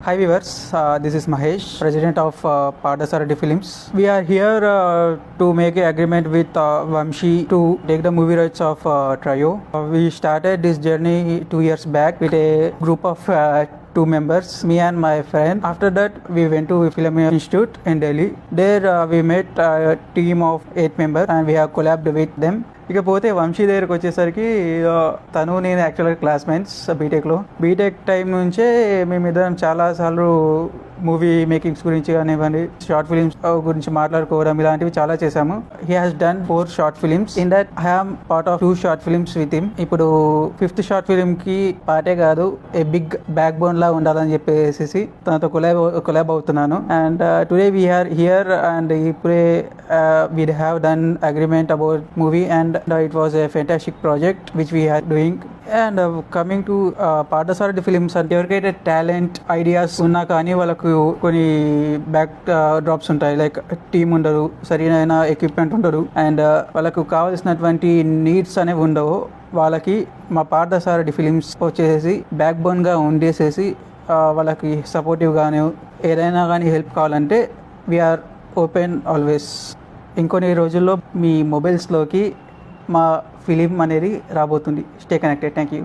Hi viewers, this is Mahesh, President of Padasaradi Films. We are here to make an agreement with Vamshi to take the movie rights of Trio. We started this journey 2 years back with a group of two members, me and my friend. After that, we went to Film Institute in Delhi. There we met a team of 8 members and we have collabed with them. ఇకపోతే వంశీ దగ్గరకు వచ్చేసరికి తను నేను యాక్చువల్గా classmates బీటెక్లో. BTech time నుంచే మేమిద్దరం చాలాసార్లు మూవీ మేకింగ్స్ గురించి కానివ్వండి, షార్ట్ ఫిలిమ్స్ గురించి మాట్లాడుకోవడం ఇలాంటివి చాలా చేశాము. He has done 4 short films. In that I have part of 2 short films with him. ఇప్పుడు 5th షార్ట్ ఫిలిం కి పార్టే కాదు, ఏ బిగ్ బ్యాక్ బోన్ లా ఉండాలని చెప్పేసి తనతో కొలాబ్ అవుతున్నాను. And today we are here and ఇప్పుడే we have done agreement about movie and it was a fantastic project which we are doing. And coming to Parthasarathi films, ఎవరికైతే talent ideas ఉన్నా కానీ వాళ్ళకు కొన్ని బ్యాక్ డ్రాప్స్ ఉంటాయి. Like team ఉండదు, సరైన equipment ఉండదు, అండ్ వాళ్ళకు కావాల్సినటువంటి నీడ్స్ అనేవి ఉండవు. వాళ్ళకి మా పార్థసారథి ఫిలిమ్స్ వచ్చేసి బ్యాక్ బోన్గా ఉండేసేసి వాళ్ళకి సపోర్టివ్గానే ఏదైనా కానీ హెల్ప్ కావాలంటే వీఆర్ ఓపెన్ ఆల్వేస్. ఇంకొన్ని రోజుల్లో మీ మొబైల్స్లోకి మా ఫిలిం అనేది రాబోతుంది. Stay connected. Thank you.